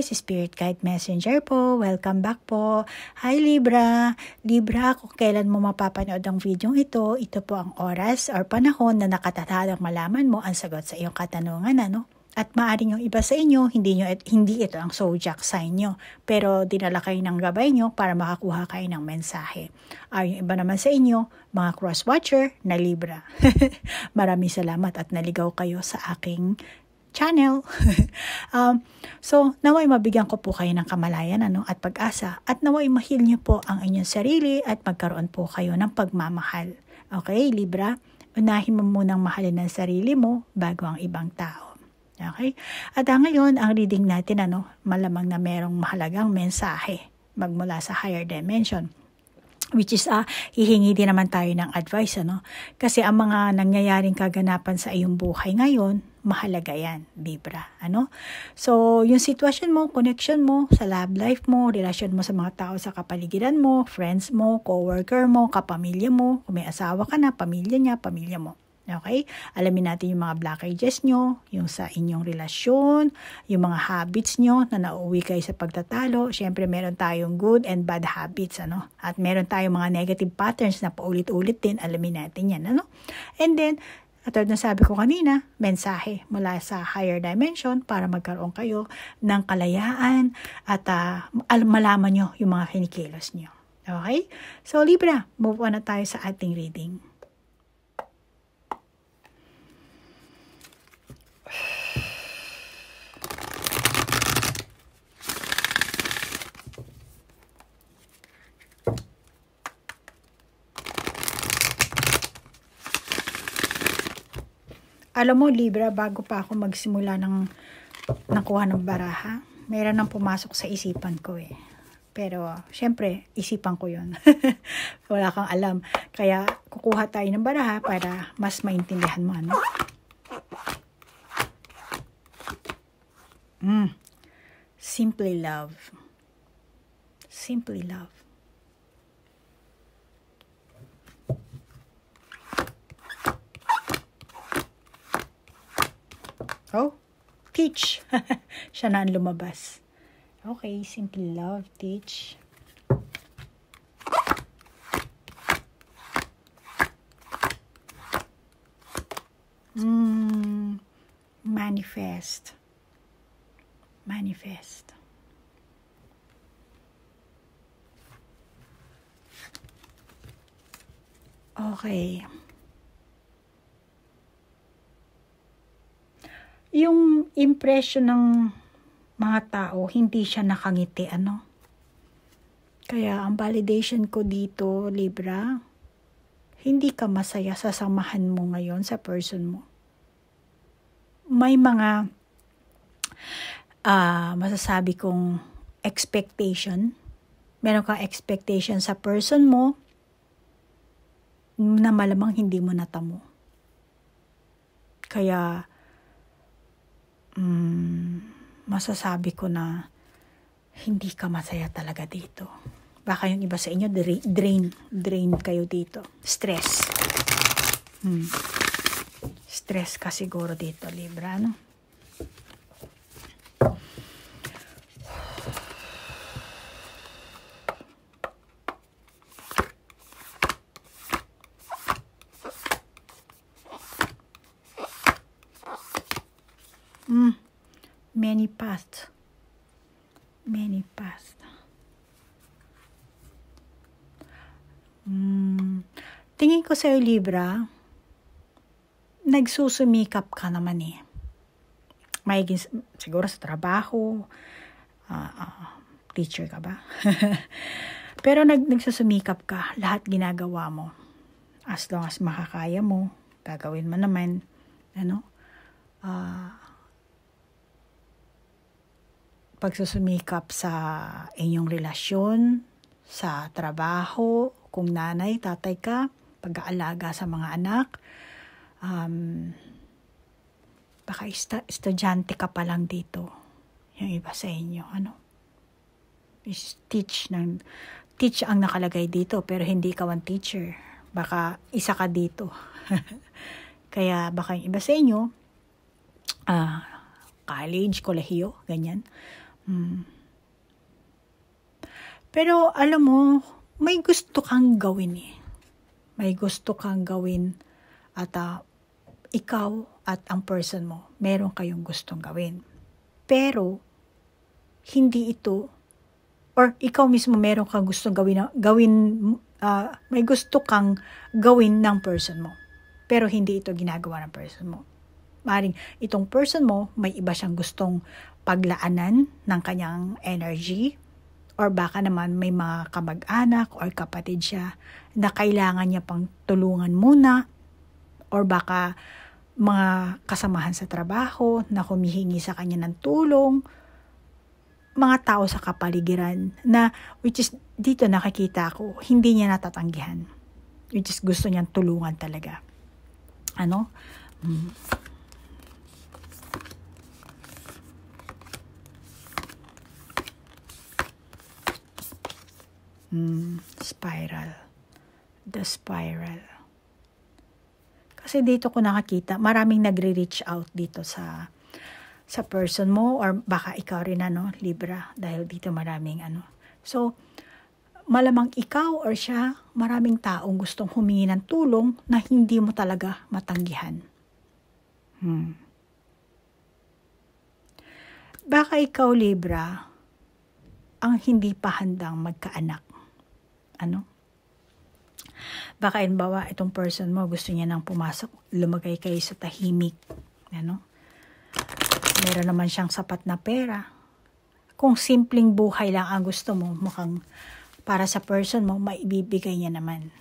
guys, Spirit Guide Messenger po. Welcome back po. Hi Libra. Libra, kung kailan mo mapapanood ang video ito po ang oras or panahon na nakatatadang malaman mo ang sagot sa iyong katanungan, ano? At maaaring yung iba sa inyo, hindi ito ang zodiac sign nyo. Pero dinala kayo ng gabay nyo para makakuha kayo ng mensahe. Yung iba naman sa inyo, mga cross-watcher na Libra. Maraming salamat at naligaw kayo sa aking channel. So, naway mabigyan ko po kayo ng kamalayan at pag-asa. At naway mahil nyo po ang inyong sarili at magkaroon po kayo ng pagmamahal. Okay, Libra? Unahin mo munang mahalin ang sarili mo bago ang ibang tao. Okay? At ngayon, ang reading natin, malamang na merong mahalagang mensahe magmula sa higher dimension. Which is, hihingi din naman tayo ng advice, Kasi ang mga nangyayaring kaganapan sa iyong buhay ngayon, mahalaga yan, Libra, So, yung sitwasyon mo, connection mo sa love life mo, relasyon mo sa mga tao sa kapaligiran mo, friends mo, co-worker mo, kapamilya mo, kung may asawa ka na, pamilya niya, pamilya mo. Okay? Alamin natin yung mga blockages nyo, yung sa inyong relasyon, yung mga habits nyo na nauuwi kayo sa pagtatalo. Siyempre, meron tayong good and bad habits, At meron tayong mga negative patterns na paulit-ulit din. Alamin natin yan, And then, katulad na sabi ko kanina, mensahe mula sa higher dimension para magkaroon kayo ng kalayaan at malaman nyo yung mga kinikilos nyo. Okay? So, Libra, move on na tayo sa ating reading. Alam mo, Libra, bago pa ako magsimula ng nakuha ng baraha, mayroon nang pumasok sa isipan ko eh. Pero, syempre, isipan ko yun. Wala kang alam. Kaya, kukuha tayo ng baraha para mas maintindihan mo, Simply love. Simply love. Oh, teach. Siya na ang lumabas. Okay, simply love, teach. Manifest. Manifest. Okay. Yung impression ng mga tao, hindi siya nakangiti, Kaya, ang validation ko dito, Libra, hindi ka masaya sa samahan mo ngayon sa person mo. May mga, masasabi kong expectation. Meron kang expectation sa person mo na malamang hindi mo natamo. Kaya, masasabi ko na hindi ka masaya talaga dito. Baka yung iba sa inyo, drain kayo dito. Stress. Stress ka siguro dito, Libra, Many paths. Many paths. Tingin ko sa'yo, Libra, nagsusumikap ka naman eh. Siguro sa trabaho, teacher ka ba? Pero nagsusumikap ka, lahat ginagawa mo. As long as makakaya mo, gagawin mo naman, pagsusumikap sa inyong relasyon, sa trabaho, kung nanay, tatay ka, pag-aalaga sa mga anak, baka estudyante ka pa lang dito, yung iba sa inyo, teach ang nakalagay dito, pero hindi ka one teacher, baka isa ka dito. Kaya baka yung iba sa inyo, college, kolehiyo, ganyan, Pero alam mo, may gusto kang gawin eh. May gusto kang gawin at ikaw at ang person mo, meron kayong gustong gawin. Pero, hindi ito, or ikaw mismo meron kang gustong may gusto kang gawin ng person mo. Pero hindi ito ginagawa ng person mo. Maaaring itong person mo, may iba siyang gustong paglaanan ng kanyang energy, or baka naman may mga kamag-anak or kapatid siya na kailangan niya pang tulungan muna, or baka mga kasamahan sa trabaho na humihingi sa kanya ng tulong, mga tao sa kapaligiran na which is dito nakikita ko, hindi niya natatanggihan. Which is gusto niyang tulungan talaga. Ano? Spiral. The spiral. Kasi dito ko nakakita, maraming nagre-reach out dito sa person mo, or baka ikaw rin Libra, dahil dito maraming So, malamang ikaw or siya, maraming taong gustong humingi ng tulong na hindi mo talaga matanggihan. Baka ikaw, Libra, ang hindi pa handang magkaanak. Baka halimbawa, itong person mo, gusto niya nang pumasok, lumagay kayo sa tahimik. Meron naman siyang sapat na pera. Kung simpleng buhay lang ang gusto mo, mukhang para sa person mo, maibibigay niya naman.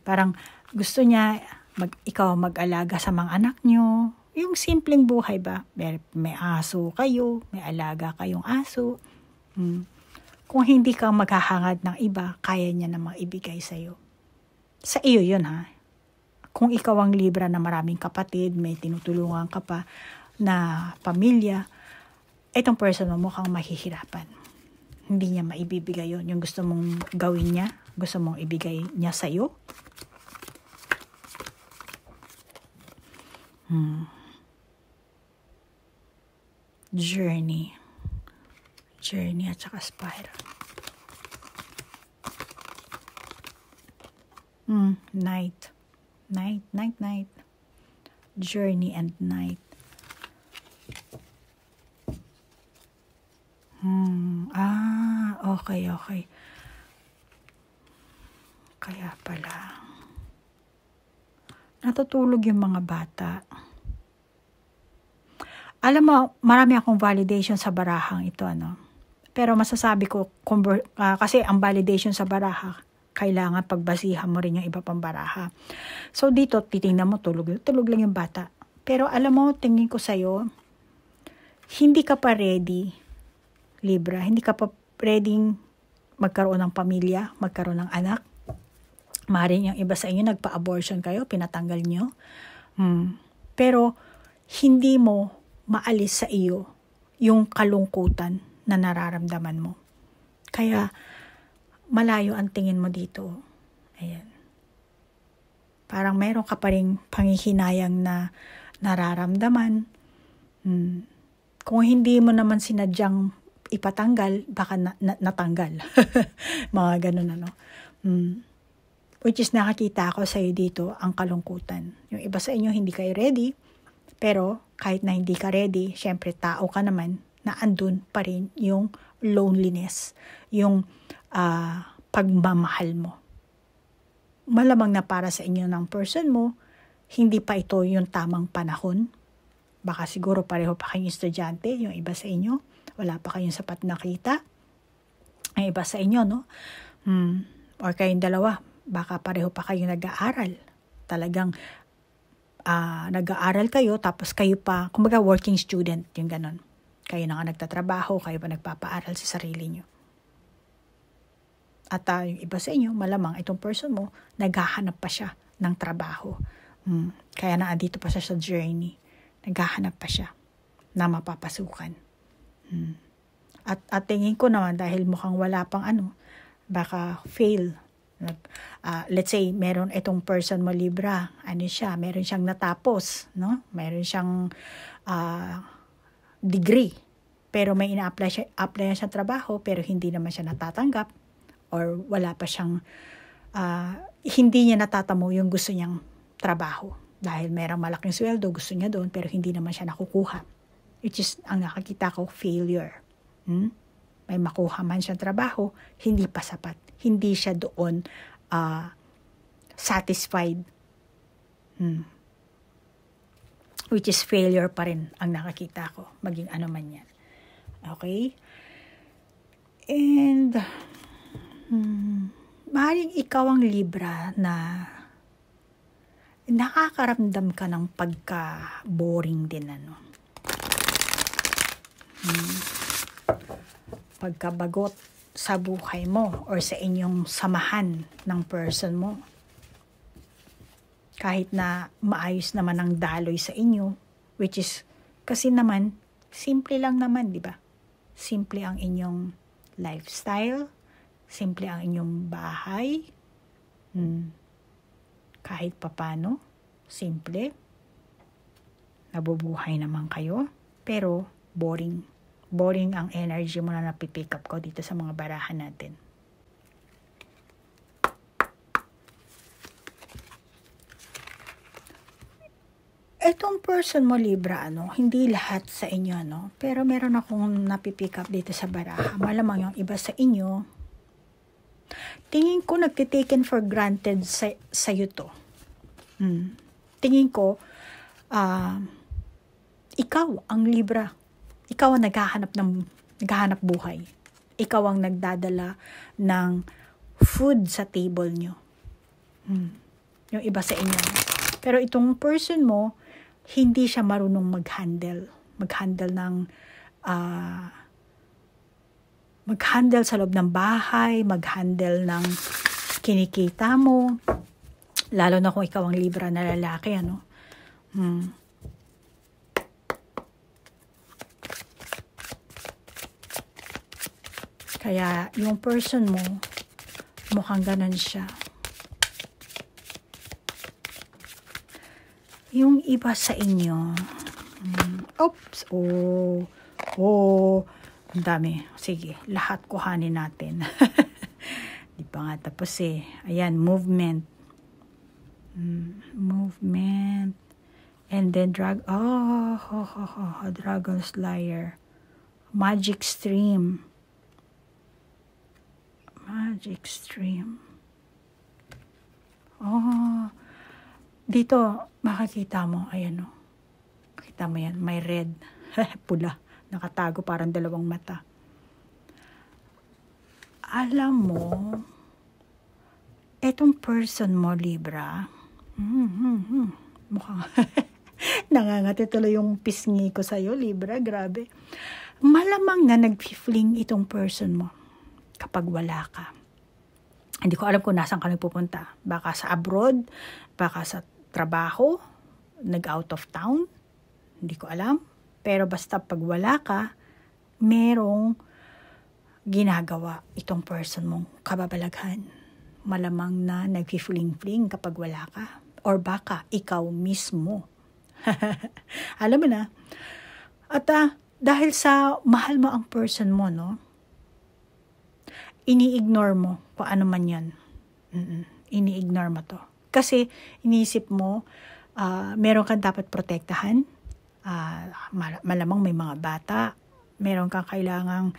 Parang gusto niya, ikaw mag-alaga sa mga anak niyo. Yung simpleng buhay ba? May aso kayo, may alaga kayong aso. Kung hindi ka maghahangad ng iba, kaya niya namang ibigay sa'yo. Sa iyo yun Kung ikaw ang Libra na maraming kapatid, may tinutulungan ka pa na pamilya, itong person mo mukhang mahihirapan. Hindi niya maibibigay yun. Yung gusto mong gawin niya, gusto mong ibigay niya sa'yo. Journey at saka spiral. Night. Journey and night. Okay. Kaya pala. Natutulog yung mga bata. Alam mo, marami akong validation sa barahang ito, Pero masasabi ko, kasi ang validation sa baraha, kailangan pagbasihan mo rin yung iba pang baraha. So dito, titingnan mo, tulog lang yung bata. Pero alam mo, tingin ko sa'yo, hindi ka pa ready, Libra. Hindi ka pa ready magkaroon ng pamilya, magkaroon ng anak. Maaaring yung iba sa inyo, nagpa-abortion kayo, pinatanggal nyo. Pero hindi mo maalis sa iyo yung kalungkutan na nararamdaman mo. Kaya, malayo ang tingin mo dito. Ayan. Parang meron ka pa rin panghihinayang na nararamdaman. Kung hindi mo naman sinadyang ipatanggal, baka natanggal. Mga ganun, Which is nakakita ako sa'yo dito, ang kalungkutan. Yung iba sa inyo, hindi kayo ready. Pero, kahit na hindi ka ready, syempre tao ka naman, na andun pa rin yung loneliness, yung pagmamahal mo. Malamang na para sa inyo ng person mo, hindi pa ito yung tamang panahon. Baka siguro pareho pa kayong estudyante, yung iba sa inyo, wala pa kayong sapat na kita. Ang iba sa inyo, or kayong dalawa, baka pareho pa kayong nag-aaral. Talagang nag-aaral kayo, tapos kayo pa, kumbaga working student, yung ganon. Kayo na nga nagtatrabaho, kayo pa nagpapaaral sa sarili nyo. At yung iba sa inyo, malamang itong person mo, naghahanap pa siya ng trabaho. Kaya na dito pa siya sa journey. Naghahanap pa siya na mapapasukan. At tingin ko naman, dahil mukhang wala pang baka fail. Let's say, meron itong person mo, Libra, meron siyang natapos, no? Meron siyang degree, pero may ina-apply siya trabaho, pero hindi naman siya natatanggap, or wala pa siyang, hindi niya natatamo yung gusto niyang trabaho. Dahil merong malaking sweldo, gusto niya doon, pero hindi naman siya nakukuha. Which is, ang nakakita ko, failure. May makuha man siyang trabaho, hindi pa sapat. Hindi siya doon satisfied. Which is failure pa rin ang nakakita ko, maging ano man yan. Okay? And, maaaring ikaw ang Libra na nakakaramdam ka ng pagka-boring din, ano. Pagkabagot sa buhay mo or sa inyong samahan ng person mo. Kahit na maayos naman ang daloy sa inyo, which is, kasi naman, simple lang naman, di ba? Simple ang inyong lifestyle, simple ang inyong bahay, kahit papano, simple, nabubuhay naman kayo, pero boring. Boring ang energy mo na napipick up ko dito sa mga barahan natin. Etong person mo, Libra, hindi lahat sa inyo, pero meron akong napipick up dito sa baraha. Malamang yung iba sa inyo, tingin ko nagtitaken for granted sa'yo to. Tingin ko, ikaw ang Libra. Ikaw ang naghahanap buhay. Ikaw ang nagdadala ng food sa table nyo. Yung iba sa inyo. Pero itong person mo, hindi siya marunong mag-handle sa loob ng bahay, mag-handle ng kinikita mo, lalo na kung ikaw ang Libra na lalaki, Kaya yung person mo, mukhang ganun siya. Yung iba sa inyo, ang dami. Sige, lahat kuhanin natin. Di pa nga tapos Ayan, movement. Movement. And then Dragon Slayer. Magic Stream. Dito, makikita mo, ayan Kita mo yan, may red, pula, nakatago parang dalawang mata. Alam mo, etong person mo, Libra, mukhang, nangangati tuloy yung pisngi ko sa'yo, Libra, grabe. Malamang na nag-fling itong person mo kapag wala ka. Hindi ko alam kung nasaan ka nagpupunta. Baka sa abroad, baka sa trabaho, nag-out of town, hindi ko alam. Pero basta pag wala ka, merong ginagawa itong person mong kababalaghan. Malamang na nag-fling-fling kapag wala ka. Or baka ikaw mismo. Alam mo na. At dahil sa mahal mo ang person mo, ini-ignore mo kung ano man yan. Ini-ignore mo to. Kasi iniisip mo, meron kang dapat protektahan. Malamang may mga bata. Meron kang kailangang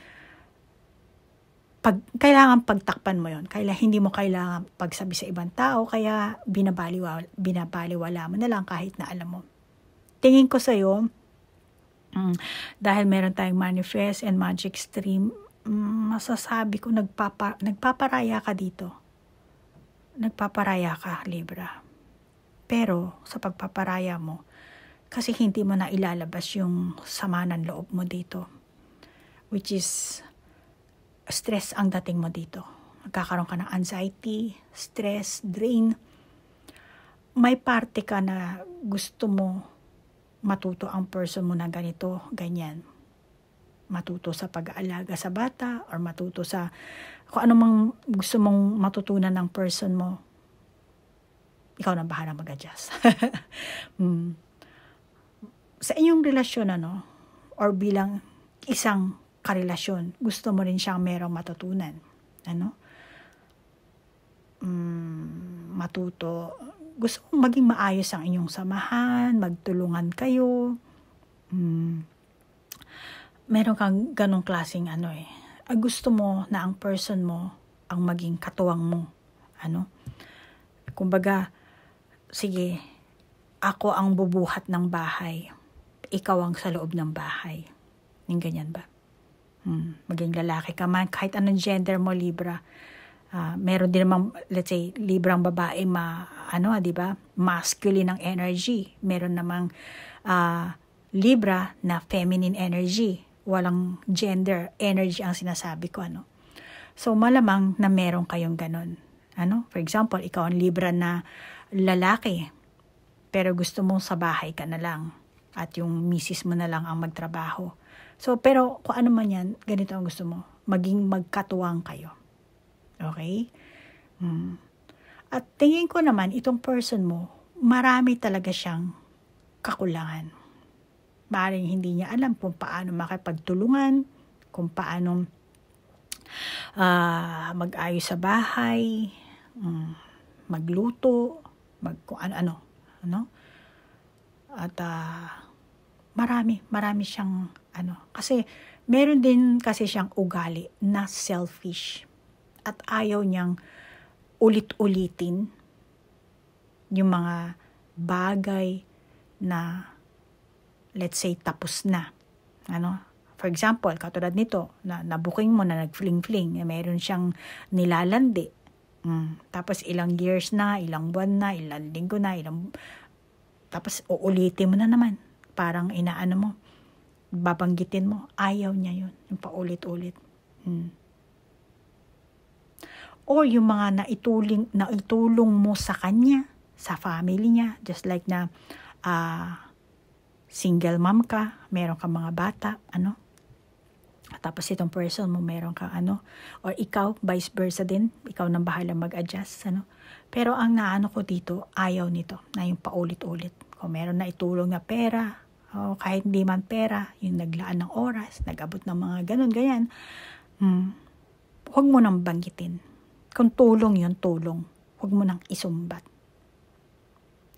pagtakpan mo yon. Hindi mo kailangan pagsabi sa ibang tao, kaya binabaliwala mo na lang kahit na alam mo. Tingin ko sa'yo, dahil meron tayong manifest and magic stream, masasabi ko nagpaparaya ka dito. Nagpaparaya ka, Libra. Pero sa pagpaparaya mo, kasi hindi mo na ilalabas yung sama ng loob mo dito. Which is, stress ang dating mo dito. Magkakaroon ka ng anxiety, stress, drain. May parte ka na gusto mo matuto ang person mo na ganito, ganyan. Matuto sa pag-aalaga sa bata or matuto sa kung ano mang gusto mong matutunan ng person mo. Ikaw na bahala mag-adjust. Sa inyong relasyon, or bilang isang karelasyon, gusto mo rin siyang merong matutunan. Matuto. Gusto mong maging maayos ang inyong samahan, magtulungan kayo. Meron kang ganong klaseng gusto mo na ang person mo ang maging katuwang mo. Kumbaga, sige, ako ang bubuhat ng bahay. Ikaw ang sa loob ng bahay. Yung ganyan ba? Maging lalaki ka man, kahit anong gender mo, Libra. Meron din namang, let's say, Librang babae, di ba? Masculine ang energy. Meron namang Libra na feminine energy. Walang gender energy ang sinasabi ko, So, malamang na meron kayong ganun. For example, ikaw ang Libra na lalaki, pero gusto mo sa bahay ka na lang at yung misis mo na lang ang magtrabaho. So, pero kung ano man yan, ganito ang gusto mo. Maging magkatuwang kayo. Okay? At tingin ko naman, itong person mo, marami talaga siyang kakulangan. Maaaring hindi niya alam kung paano makipagtulungan, kung paano mag-ayos sa bahay, magluto, kung ano. At marami siyang kasi meron din kasi siyang ugali na selfish at ayaw niyang ulit-ulitin yung mga bagay na let's say tapos na. For example, katulad nito, na nabuking mo na nag-fling-fling, meron siyang nilalandi. Tapos ilang years na, ilang buwan na, ilang linggo na, tapos uulitin mo na naman. Parang inaano mo, babanggitin mo, ayaw niya yun, yung paulit-ulit. Or yung mga naitulong mo sa kanya, sa family niya, just like na single mom ka, meron kang mga bata, tapos itong person mo, meron kang or ikaw, vice versa din, ikaw nang bahala mag-adjust, Pero ang naano ko dito, ayaw nito, na yung paulit-ulit. Kung meron na itulong na pera, o kahit hindi man pera, yung naglaan ng oras, nag-abot ng mga ganyan, huwag mo nang banggitin. Kung tulong yun, tulong. Huwag mo nang isumbat.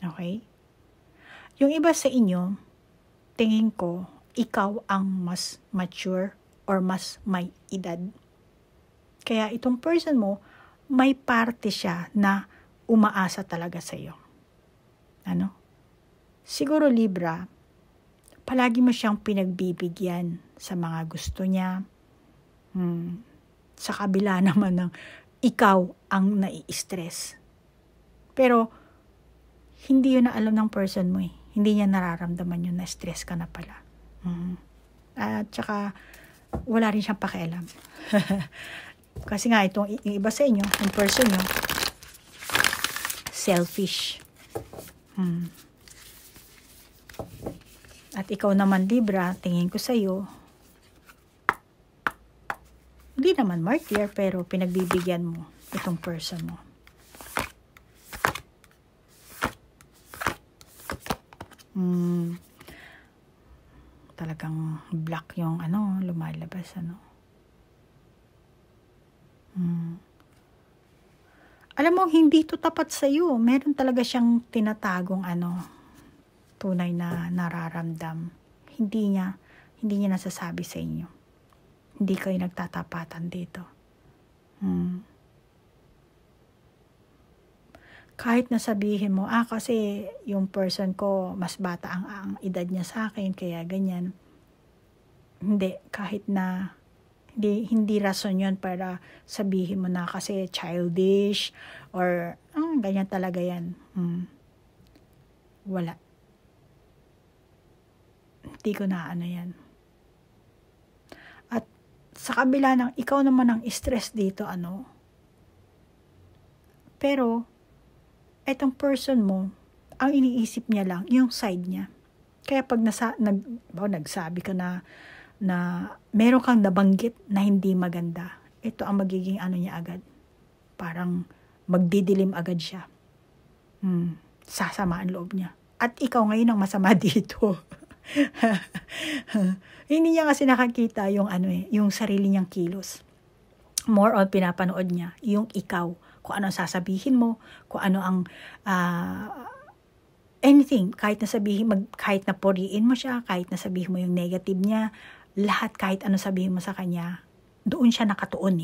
Okay? Yung iba sa inyo, tingin ko, ikaw ang mas mature or mas may edad. Kaya itong person mo, may parte siya na umaasa talaga sa iyo. Siguro Libra, palagi mo siyang pinagbibigyan sa mga gusto niya. Sa kabila naman ng ikaw ang nai-stress. Pero, hindi yun na alam ng person mo . Hindi niya nararamdaman yun na stress ka na pala. At saka, wala rin siyang pakialam. Kasi nga, yung iba sa inyo, yung person nyo, selfish. At ikaw naman, Libra, tingin ko sa'yo, hindi naman martyr, pero pinagbibigyan mo itong person mo. Talagang black yung lumalabas, Alam mo, hindi to tapat sa'yo. Meron talaga siyang tinatagong tunay na nararamdam. Hindi niya nasasabi sa inyo. Hindi kayo nagtatapatan dito. Kahit nasabihin mo, kasi yung person ko, mas bata ang edad niya sa akin, kaya ganyan. Hindi, kahit na, hindi rason yun para sabihin mo na kasi childish, or, ganyan talaga yan. Wala. Hindi ko na yan. At, sa kabila ng, ikaw naman ang stress dito, pero, etong person mo, ang iniisip niya lang, yung side niya. Kaya pag nagsabi ka na meron kang nabanggit na hindi maganda, ito ang magiging niya agad. Parang magdidilim agad siya. Sasama ang loob niya. At ikaw ngayon ang masama dito. Hindi niya kasi nakakita yung yung sarili niyang kilos. More on pinapanood niya yung ikaw, kung ano sasabihin mo, kung ano ang anything, kahit na sabihin, kahit na puriin mo siya, kahit na sabihin mo yung negative niya, lahat kahit ano sabihin mo sa kanya, doon siya nakatuon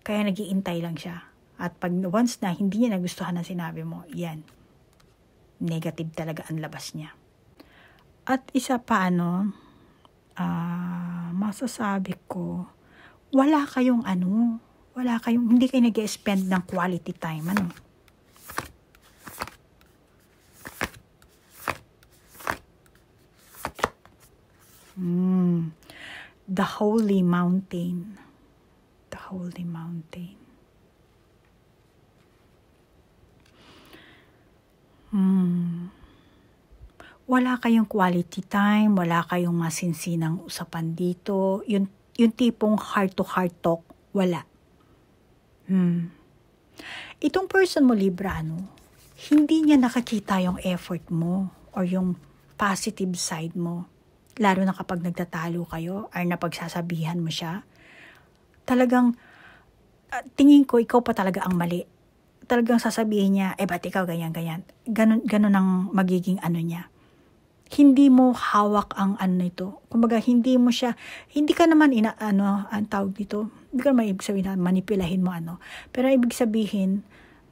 Kaya nag-iintay lang siya. At pag once na hindi niya nagustuhan ang sinabi mo, yan, negative talaga ang labas niya. At isa pa masasabi ko, hindi kayo nag-spend ng quality time, The Holy Mountain. The Holy Mountain. Wala kayong quality time, wala kayong masinsinang usapan dito. Yung tipong heart-to-heart talk, wala. Itong person mo, Libra, hindi niya nakakita yung effort mo or yung positive side mo. Lalo na kapag nagtatalo kayo or napagsasabihan mo siya. Talagang, tingin ko, ikaw pa talaga ang mali. Talagang sasabihin niya, ba't ikaw ganyan-ganyan? Ganun ang magiging niya. Hindi mo hawak ang nito. Kumbaga, hindi ka naman ang tawag dito, hindi ka naman ibig sabihin na manipulahin mo Pero ibig sabihin,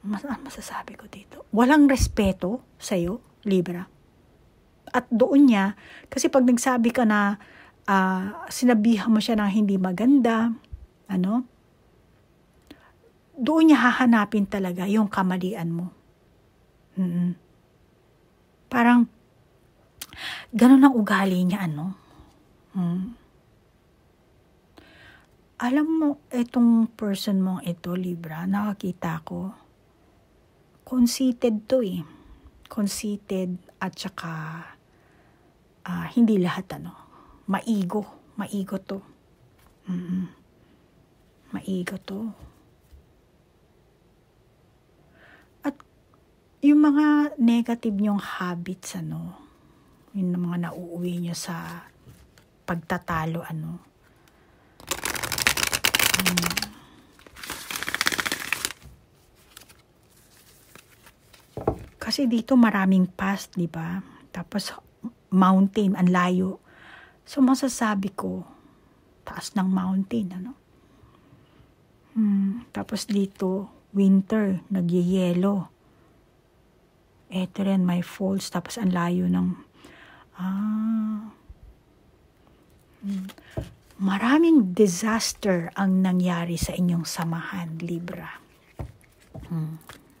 masasabi ko dito, walang respeto sa'yo, Libra. At doon niya, kasi pag nagsabi ka na, sinabihan mo siya na hindi maganda, doon niya hahanapin talaga yung kamalian mo. Parang, ganun ang ugali niya, Alam mo, itong person mong ito, Libra, nakakita ko, conceited to Conceited at saka, hindi lahat, maigo to. Maigo to. At, yung mga negative niyong habits, yung mga nauuwi niyo sa pagtatalo, Kasi dito maraming past, di ba? Tapos mountain, ang layo. So masasabi ko, taas ng mountain, Tapos dito, winter, nagyayelo. Eto rin, may falls, tapos ang layo ng maraming disaster ang nangyari sa inyong samahan, Libra.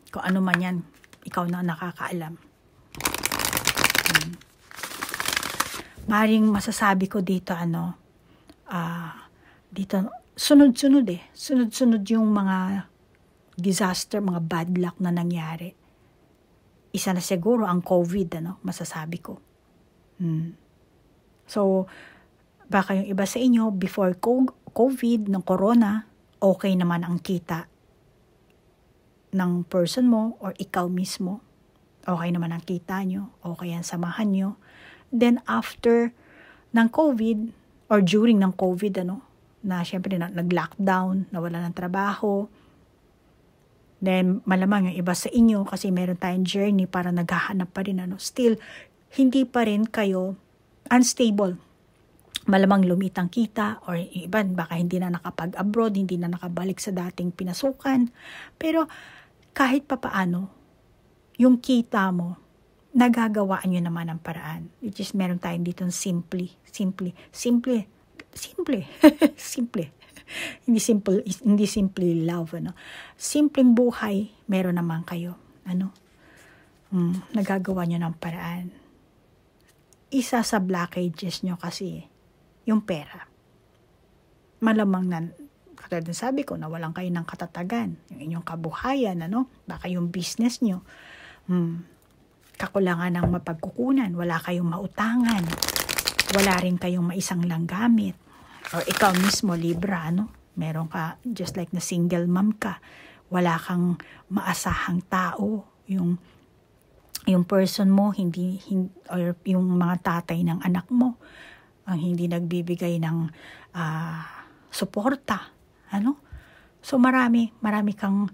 Kung ano man yan, ikaw na nakakaalam. Maring masasabi ko dito, dito, sunod-sunod Sunod-sunod yung mga disaster, mga bad luck na nangyari. Isa na siguro ang COVID, masasabi ko. So, baka yung iba sa inyo, before COVID, ng corona, okay naman ang kita ng person mo or ikaw mismo. Okay naman ang kita nyo, okay ang samahan nyo. Then, after ng COVID, or during ng COVID, na syempre nag-lockdown, nawala ng trabaho, then, malamang yung iba sa inyo, kasi meron tayong journey para naghahanap pa rin, still, hindi pa rin kayo unstable. Malamang lumitang kita, or iba, baka hindi na nakapag-abroad, hindi na nakabalik sa dating pinasukan. Pero, kahit papaano, yung kita mo, nagagawaan nyo naman ang paraan. Which is, meron tayong dito simple. Hindi simple love, Simpleng buhay, meron naman kayo, nagagawa nyo ng paraan. Isa sa blockages nyo kasi, yung pera. Malamang na, katulad ng sabi ko, nawalan kayo ng katatagan, yung inyong kabuhayan, baka yung business nyo, kakulangan ng mapagkukunan, wala kayong mautangan, wala rin kayong maisang lang gamit, or ikaw mismo, Libra, meron ka, just like na single mom ka, wala kang maasahang tao, yung yung person mo, or yung mga tatay ng anak mo, ang hindi nagbibigay ng suporta. Ano? So marami kang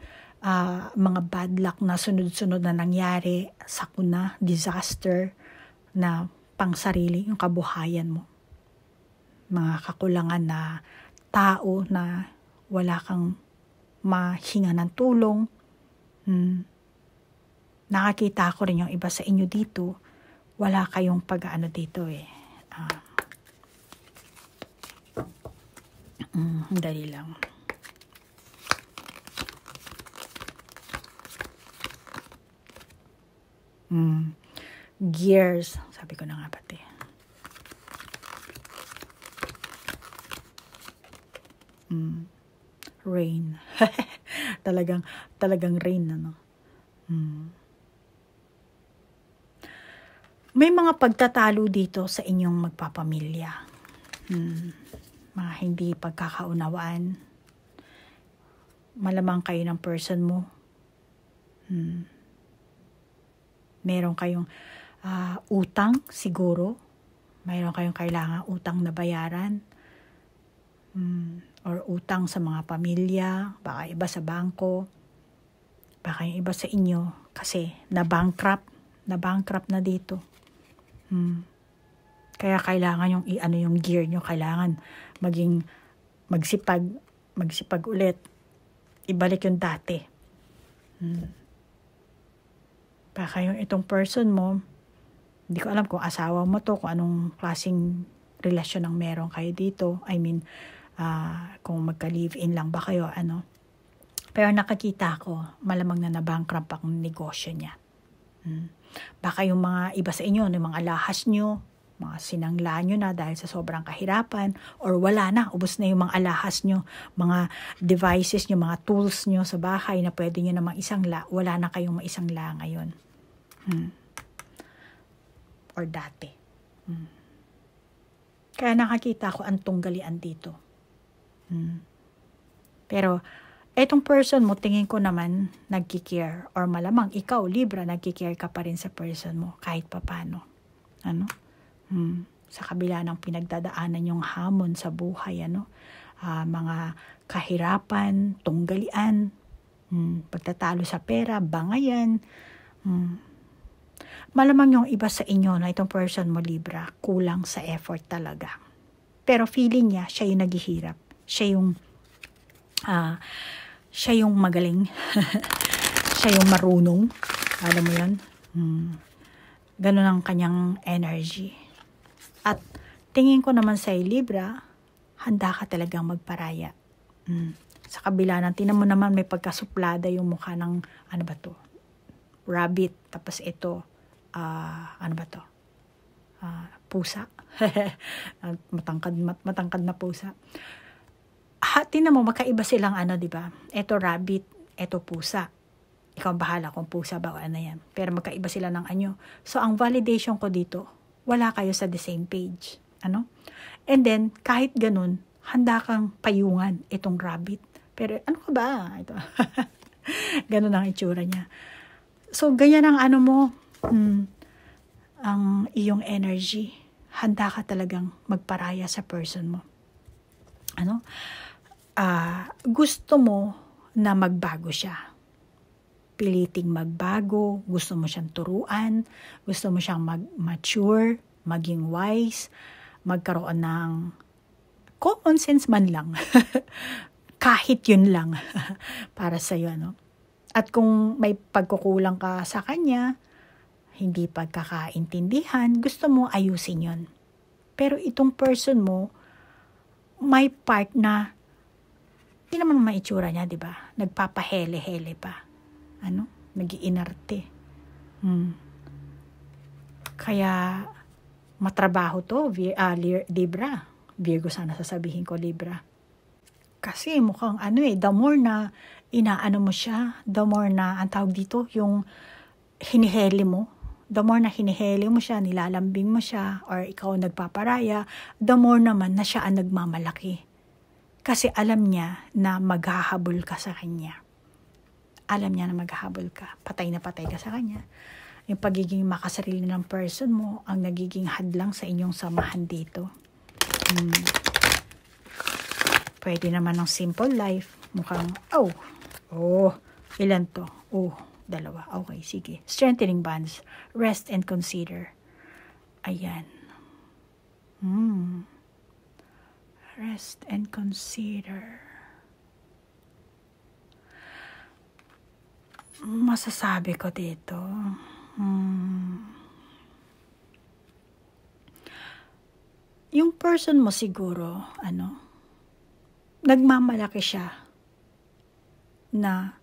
mga bad luck na sunod-sunod na nangyari, sakuna, disaster na pangsarili yung kabuhayan mo. Mga kakulangan na tao na wala kang mahinga ng tulong. Nakakita ko rin yung iba sa inyo dito, wala kayong pag-ano dito eh. Dali lang. Gears. Sabi ko na nga pati. Rain. talagang rain, ano. May mga pagtatalo dito sa inyong magpapamilya. Mga hindi pagkakaunawaan. Malamang kayo ng person mo. Meron kayong utang siguro. Meron kayong kailangan utang na bayaran. Or utang sa mga pamilya. Baka iba sa bangko. Baka yung iba sa inyo. Kasi na-bankrupt na dito. Kaya kailangan yung yung gear nyo. Kailangan magsipag ulit. Ibalik yung dati. Baka yung itong person mo, hindi ko alam kung asawa mo to, kung anong klaseng relasyon ang meron kayo dito. I mean, kung magka-live-in lang ba kayo, ano. Pero nakakita ko, malamang na bankrupt ang negosyo niya. Baka yung mga iba sa inyo, yung mga alahas nyo, mga sinangla nyo na dahil sa sobrang kahirapan, or wala na, ubos na yung mga alahas nyo, mga devices nyo, mga tools nyo sa bahay na pwede nyo namang isangla, wala na kayong maisangla ngayon. Or dati. Kaya nakakita ko ang tunggalian dito. Pero, etong person mo, tingin ko naman, nagkikare, or malamang ikaw, Libra, nagkikare ka pa rin sa person mo, kahit papano. Ano? Sa kabila ng pinagdadaanan yung hamon sa buhay, ano? Mga kahirapan, tunggalian, pagtatalo sa pera, bangayan. Malamang yung iba sa inyo na itong person mo, Libra, kulang sa effort talaga. Pero feeling niya, siya yung naghihirap. Siya yung magaling. Siya yung marunong. Alam mo yan? Ganun ang kanyang energy. At tingin ko naman sa Libra, handa ka talagang magparaya. Sa kabila ng, tinan mo naman may pagkasuplada yung mukha ng, ano ba to? Rabbit. Tapos ito, ano ba to? Pusa. matangkad na pusa. Tinan mo, magkaiba silang ano, di ba? Ito rabbit, ito pusa. Ikaw bahala kung pusa ba o ano yan. Pero magkaiba sila ng anyo. So, ang validation ko dito, wala kayo sa the same page. Ano? And then, kahit ganun, handa kang payungan itong rabbit. Pero, ano ka ba? Ito. Ganun ang itsura niya. So, ganyan ang ano mo, ang iyong energy. Handa ka talagang magparaya sa person mo. Ano? Gusto mo na magbago siya. Piliting magbago, gusto mo siyang turuan, gusto mo siyang mag-mature, maging wise, magkaroon ng common sense man lang. Kahit yun lang para sa'yo, no? At kung may pagkukulang ka sa kanya, hindi pagkakaintindihan, gusto mo ayusin yun. Pero itong person mo, may part na, hindi naman maitsura niya, di ba? Nagpapahele-hele pa. Ano? Nag-iinarte. Kaya, matrabaho to, Libra. Virgo sana sasabihin ko, Libra. Kasi mukhang the more na inaano mo siya, the more na, ang tawag dito, yung hinihele mo, the more na hinihele mo siya, nilalambing mo siya, or ikaw nagpaparaya, the more naman na siya ang nagmamalaki. Kasi alam niya na maghahabol ka sa kanya. Alam niya na maghahabol ka. Patay na patay ka sa kanya. yung pagiging makasarili ng person mo ang nagiging hadlang sa inyong samahan dito. Pwede naman ng simple life. Mukhang, ilan to? Dalawa. Okay, sige. Strengthening bonds. Rest and consider. Ayan. Rest and consider. Masasabi ko dito. Yung person mo siguro, nagmamalaki siya na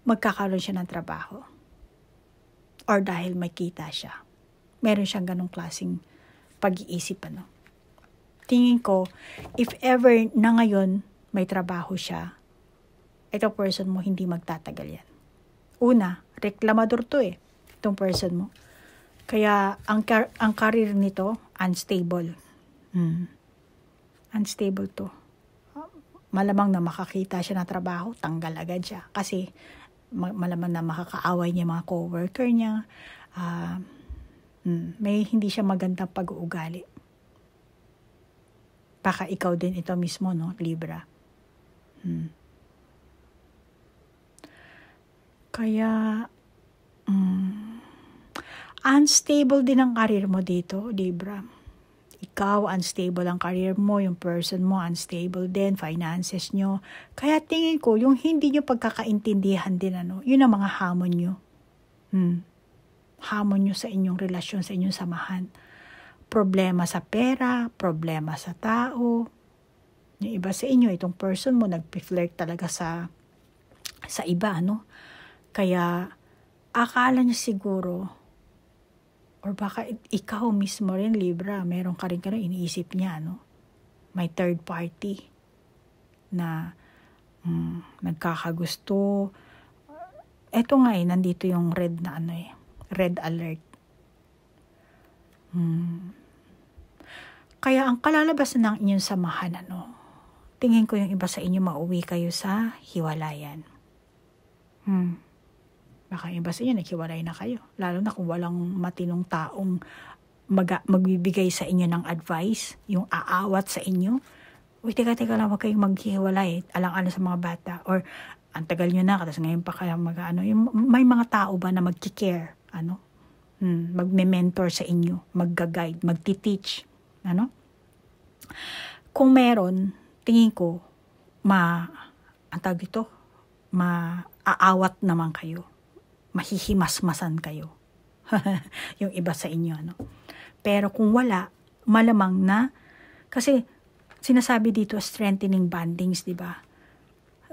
magkakaroon siya ng trabaho. Or dahil may kita siya. Meron siyang ganong klaseng pag-iisip, Tingin ko, if ever na ngayon may trabaho siya, ito person mo hindi magtatagal yan. Una, reklamador to itong person mo. Kaya ang career nito, unstable. Unstable to. Malamang na makakita siya ng trabaho, tanggal agad siya. Kasi malamang na makakaaway niya mga co-worker niya. May hindi siya magandang pag-uugali. Baka ikaw din ito mismo, Libra. Kaya, unstable din ang career mo dito, Libra. Ikaw, unstable ang career mo, yung person mo, unstable din, finances nyo. Kaya tingin ko, yung hindi nyo pagkakaintindihan din, yun ang mga hamon nyo. Hamon nyo sa inyong relasyon, sa inyong samahan. Problema sa pera, problema sa tao. Yung iba sa inyo, itong person mo, nagpi-flirt talaga sa iba, Kaya, akala niya siguro, or baka ikaw mismo rin, Libra, meron ka rin iniisip niya, may third party na nagkakagusto. Eto nga nandito yung red na red alert. Kaya ang kalalabas ng inyong samahan, tingin ko yung iba sa inyo mauwi kayo sa hiwalayan. Baka iba sa inyo, naghiwalay na kayo. Lalo na kung walang matinong taong magbibigay sa inyo ng advice, yung aawat sa inyo. Uy, teka lang, huwag kayong maghiwalay. Alang-alang sa mga bata. Or, ang tagal nyo na, tapos ngayon pa kayo may mga tao ba na magkikare? Magme-mentor sa inyo, magga-guide, magti-teach. Kung meron, tingin ko, maaawat naman kayo. Mahihimasmasan kayo. Yung iba sa inyo, Pero kung wala, malamang na, kasi sinasabi dito, strengthening bondings, di ba?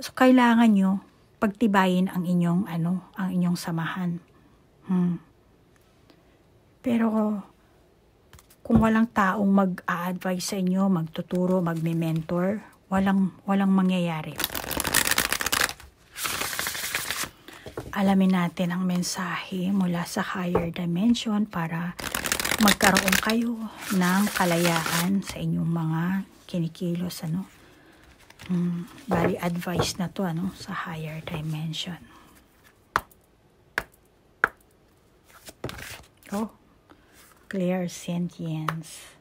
So, kailangan nyo pagtibayin ang inyong samahan. Pero, kung walang taong mag-a-advise sa inyo, magtuturo, magme-mentor, walang mangyayari. Alamin natin ang mensahe mula sa higher dimension para magkaroon kayo ng kalayaan sa inyong mga kinikilos, bali advice na to, sa higher dimension. Clear sentience.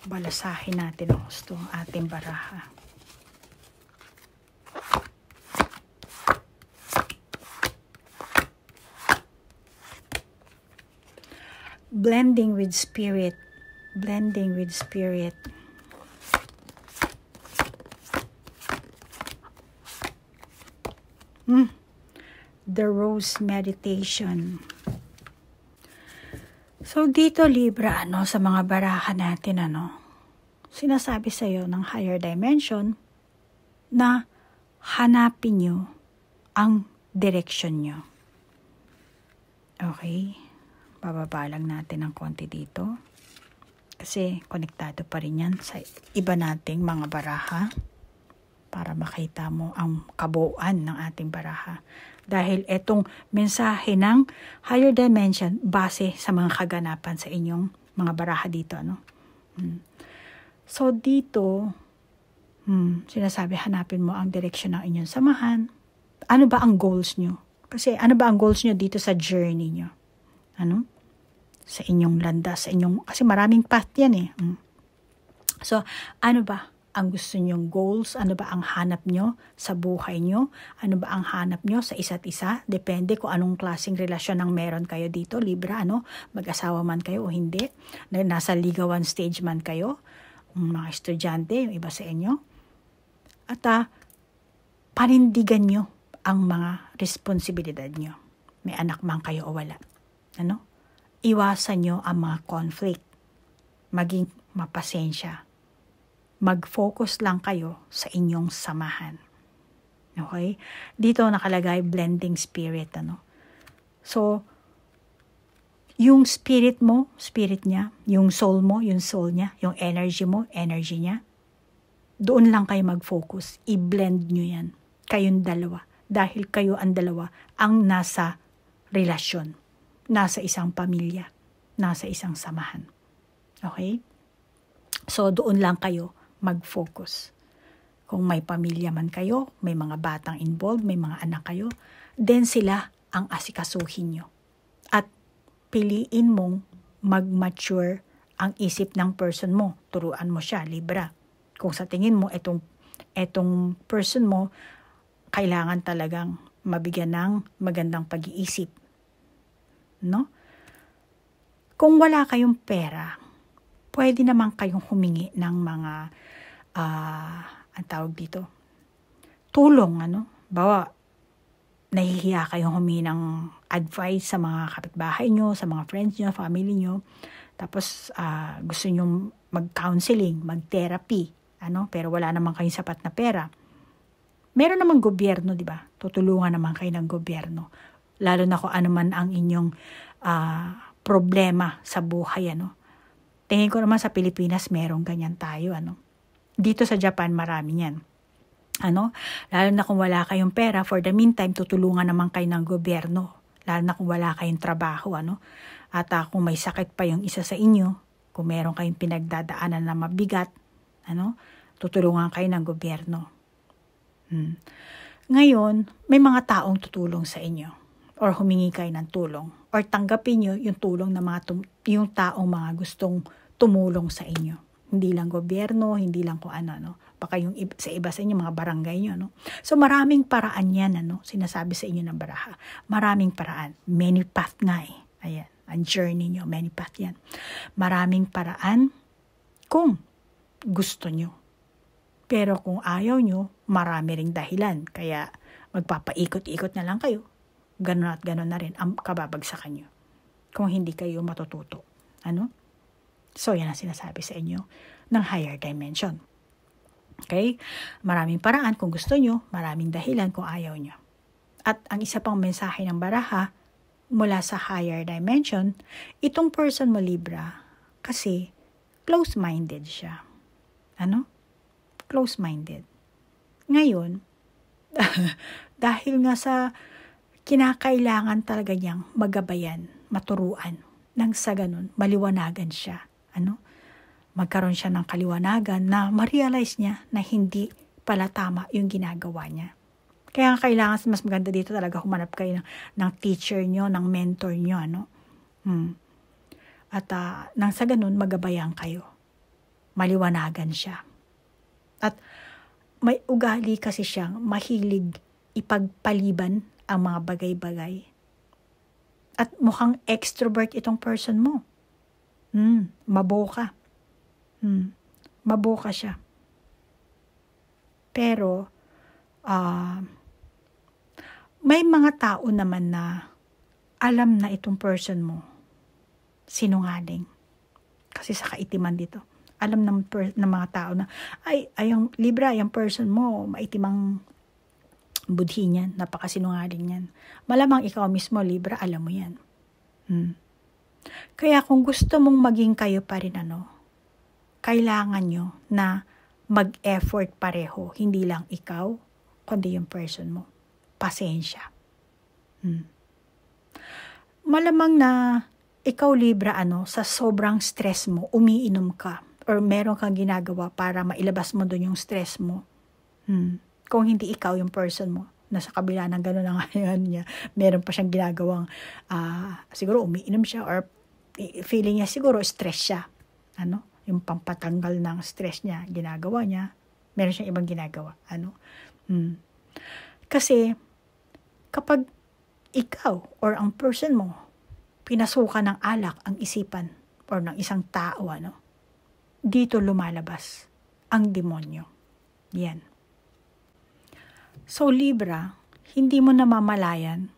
Balasahin natin ang gusto ng ating baraha. Blending with spirit. Blending with spirit. The Rose Meditation. So, dito, Libra, sa mga baraha natin, sinasabi sa'yo ng higher dimension na hanapin nyo ang direction nyo. Okay? Bababa lang natin ng konti dito. Kasi, konektado pa rin yan sa iba nating mga baraha para makita mo ang kabuuan ng ating baraha. Dahil etong mensahe ng higher dimension base sa mga kaganapan sa inyong mga baraha dito, ano? So, dito, sinasabi, hanapin mo ang direksyon ng inyong samahan. Ano ba ang goals nyo? Kasi, ano ba ang goals nyo dito sa journey nyo? Ano? Sa inyong landas, kasi maraming path yan eh. So, ano ba ang gusto nyong goals? Ano ba ang hanap nyo sa buhay nyo? Ano ba ang hanap nyo sa isa't isa? Depende kung anong klaseng relasyon ang meron kayo dito, Libra, ano? Mag-asawa man kayo o hindi. Nasa ligawan stage man kayo. Mga estudyante, yung iba sa inyo. At panindigan nyo ang mga responsibilidad nyo. May anak man kayo o wala. Ano? Iwasan nyo ang mga conflict. Maging mapasensya. Mag-focus lang kayo sa inyong samahan. Okay? Dito nakalagay blending spirit, ano? So, yung spirit mo, spirit niya, yung soul mo, yung soul niya, yung energy mo, energy niya, doon lang kayo mag-focus. I-blend nyo yan. Kayong dalawa. Dahil kayo ang dalawa ang nasa relasyon. Nasa isang pamilya. Nasa isang samahan. Okay? So, doon lang kayo mag-focus. Kung may pamilya man kayo, may mga batang involved, may mga anak kayo, then sila ang asikasuhin nyo. At piliin mong mag-mature ang isip ng person mo. Turuan mo siya, Libra. Kung sa tingin mo, etong person mo, kailangan talagang mabigyan ng magandang pag-iisip. No? Kung wala kayong pera, pwede naman kayong humingi ng mga, ang tawag dito, tulong, ano? Bawa, nahihiya kayong humingi ng advice sa mga kapitbahay nyo, sa mga friends nyo, family nyo. Tapos, gusto nyo mag-counseling, mag-therapy, ano? Pero wala naman kayong sapat na pera. Meron namang gobyerno, di ba? Tutulungan naman kayo ng gobyerno. Lalo na kung ano man ang inyong problema sa buhay, ano? Tingin ko naman sa Pilipinas, merong ganyan tayo, ano? Dito sa Japan, marami yan. Ano? Lalo na kung wala kayong pera, for the meantime, tutulungan naman kayo ng gobyerno. Lalo na kung wala kayong trabaho, ano? At kung may sakit pa yung isa sa inyo, kung meron kayong pinagdadaanan na mabigat, ano? Tutulungan kayo ng gobyerno. Ngayon, may mga taong tutulong sa inyo or humingi kayo ng tulong or tanggapin nyo yung tulong ng yung taong mga gustong tumulong sa inyo. Hindi lang gobyerno, hindi lang kung ano, no? Baka yung sa iba sa inyo, mga barangay nyo, no? So, maraming paraan yan, ano? Sinasabi sa inyo ng baraha. Maraming paraan. Many path nga eh. Ayan. Ang journey nyo, many path yan. Maraming paraan kung gusto nyo. Pero kung ayaw nyo, marami ring dahilan. Kaya magpapaikot-ikot na lang kayo. Ganon at ganon na rin ang kababagsakan nyo. Kung hindi kayo matututo. Ano? So, yan ang sinasabi sa inyo ng higher dimension. Okay? Maraming paraan kung gusto nyo, maraming dahilan kung ayaw nyo. At ang isa pang mensahe ng baraha mula sa higher dimension, itong person mo, Libra, kasi close-minded siya. Ano? Close-minded. Ngayon, dahil nga sa kinakailangan talaga niyang magabayan, maturuan, nang sa ganun, maliwanagan siya. Ano? Magkaroon siya ng kaliwanagan na ma-realize niya na hindi pala tama yung ginagawa niya. Kaya kailangan, mas maganda dito talaga humanap kayo ng teacher nyo, ng mentor nyo. Ano? At nang sa ganun, magabayan kayo. Maliwanagan siya. At may ugali kasi siyang mahilig ipagpaliban ang mga bagay-bagay. At mukhang extrovert itong person mo. Maboka. Maboka siya. Pero, may mga tao naman na alam na itong person mo sinungaling. Kasi sa kaitiman dito. Alam ng mga tao na, yung Libra, yung person mo, maitimang budhi niyan, napakasinungaling niyan. Malamang ikaw mismo, Libra, alam mo yan. Kaya kung gusto mong maging kayo pa rin, kailangan nyo na mag-effort pareho. Hindi lang ikaw, kundi yung person mo. Pasensya. Malamang na ikaw Libra, sa sobrang stress mo, umiinom ka or meron kang ginagawa para mailabas mo doon yung stress mo. Kung hindi ikaw yung person mo, nasa kabila ng gano'n na ngayon niya, meron pa siyang ginagawang, siguro umiinom siya or feeling niya siguro stress siya. Yung pampatanggal ng stress niya, ginagawa niya, meron siyang ibang ginagawa. Kasi, kapag ikaw or ang person mo, pinasukan ng alak ang isipan or ng isang tao, dito lumalabas ang demonyo. Yan. So, Libra, hindi mo namamalayan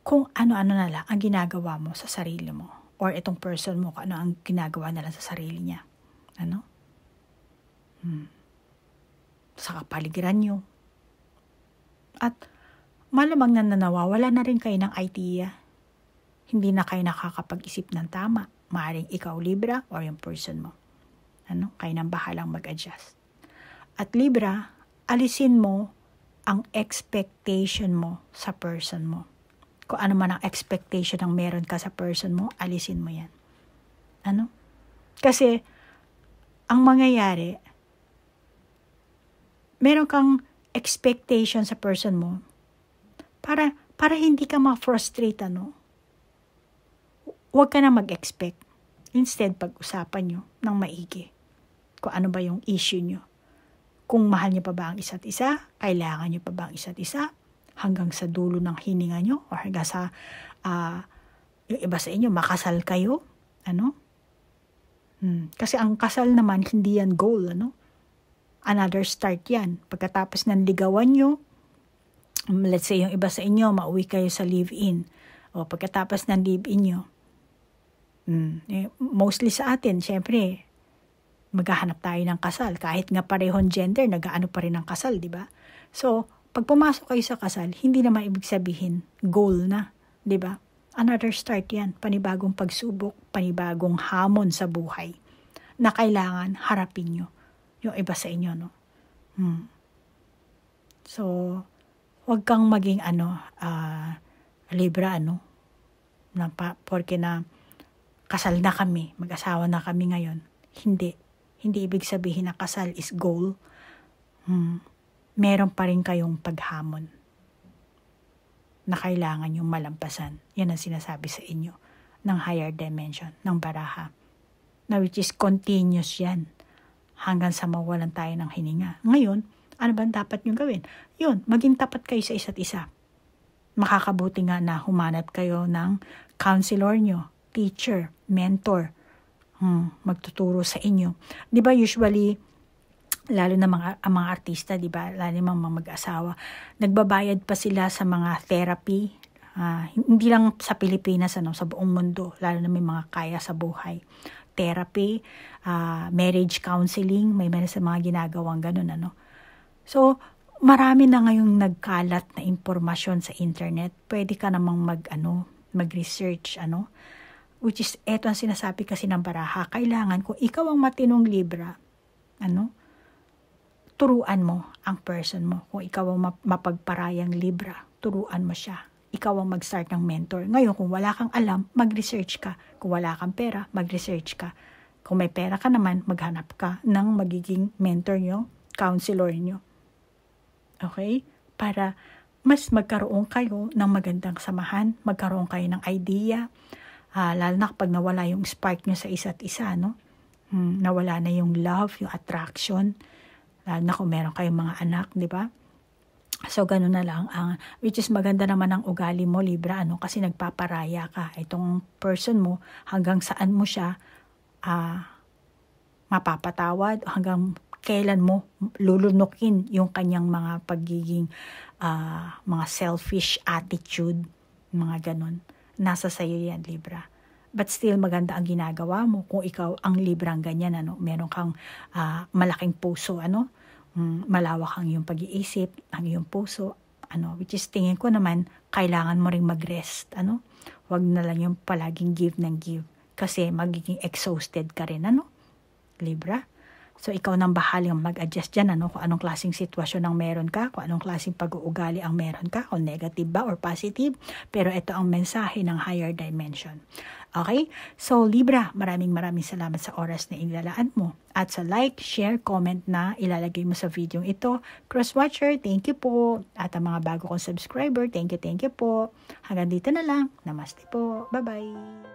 kung ano-ano na lang ang ginagawa mo sa sarili mo or itong person mo, kung ano ang ginagawa na lang sa sarili niya. Sa kapaligiran nyo. At malamang na nawawala na rin kayo ng idea. Hindi na kayo nakakapag-isip ng tama. Maaaring ikaw, Libra, or yung person mo. Kayo nang bahalang mag-adjust. At Libra, alisin mo ang expectation mo sa person mo. Kung ano man ang expectation ng meron ka sa person mo, alisin mo yan. Kasi, ang mangyayari, meron kang expectation sa person mo para hindi ka ma-frustrate, Huwag ka na mag-expect. Instead, pag-usapan nyo ng maigi. Kung ano ba yung issue nyo. Kung mahal nyo pa ba ang isa't isa, kailangan nyo pa ba ang isa't isa, hanggang sa dulo ng hininga nyo, o hanggang sa, yung iba sa inyo, makasal kayo, Kasi ang kasal naman, hindi yan goal, Another start yan. Pagkatapos ng ligawan nyo, let's say yung iba sa inyo, mauwi kayo sa live-in. O pagkatapos ng live-in nyo, mostly sa atin, syempre, maghahanap tayo ng kasal. Kahit nga parehong gender, nag-aano pa rin ng kasal, di ba? So, pag pumasok kayo sa kasal, hindi naman ibig sabihin, goal na, di ba? Another start yan. Panibagong pagsubok, panibagong hamon sa buhay na kailangan harapin nyo yung iba sa inyo, So, huwag kang maging Libra, porque na kasal na kami, mag-asawa na kami ngayon. Hindi ibig sabihin na kasal is goal. Meron pa rin kayong paghamon na kailangan yung malampasan. Yan ang sinasabi sa inyo ng higher dimension, ng baraha. Na which is continuous yan. Hanggang sa mawalan tayo ng hininga. Ngayon, ano ba dapat nyo gawin? Yun, maging tapat kayo sa isa't isa. Makakabuti nga na humanap kayo ng counselor nyo, teacher, mentor, magtuturo sa inyo. Di ba usually, lalo na mga artista, di ba, lalo na mga mag-asawa, nagbabayad pa sila sa mga therapy, hindi lang sa Pilipinas, sa buong mundo, lalo na may mga kaya sa buhay. Therapy, marriage counseling, may sa mga ginagawang ganun, So, marami na ngayong nagkalat na impormasyon sa internet. Pwede ka namang mag-research, which is, eto ang sinasabi kasi ng baraha, kailangan kung ikaw ang matinong Libra, turuan mo ang person mo. Kung ikaw ang mapagparayang Libra, turuan mo siya. Ikaw ang mag-start ng mentor. Ngayon, kung wala kang alam, mag-research ka. Kung wala kang pera, mag-research ka. Kung may pera ka naman, maghanap ka ng magiging mentor nyo, counselor nyo. Okay? Para mas magkaroon kayo ng magandang samahan, magkaroon kayo ng idea, lalo na kapag nawala yung spark nyo sa isa't isa, nawala na yung love, yung attraction, lalo na kung meron kayong mga anak, di ba? So, ganun na lang. Which is maganda naman ang ugali mo, Libra, kasi nagpaparaya ka. Itong person mo, hanggang saan mo siya mapapatawad, hanggang kailan mo lulunukin yung kanyang mga pagiging, mga selfish attitude, mga ganun. Nasa sayo yan, Libra. But still, maganda ang ginagawa mo kung ikaw ang Librang ganyan, meron kang malaking puso, malawak ang iyong pag-iisip, ang iyong puso, which is tingin ko naman, kailangan mo ring mag-rest, Huwag na lang yung palaging give ng give, kasi magiging exhausted ka rin, Libra. So, ikaw nang bahalang mag-adjust dyan, kung anong klaseng sitwasyon ang meron ka, kung anong klaseng pag-uugali ang meron ka, kung negative ba or positive, pero ito ang mensahe ng higher dimension. Okay? So, Libra, maraming salamat sa oras na inilalaan mo. At sa like, share, comment na ilalagay mo sa video ito. Crosswatcher, thank you po. At ang mga bago kong subscriber, thank you po. Hanggang dito na lang. Namaste po. Bye-bye.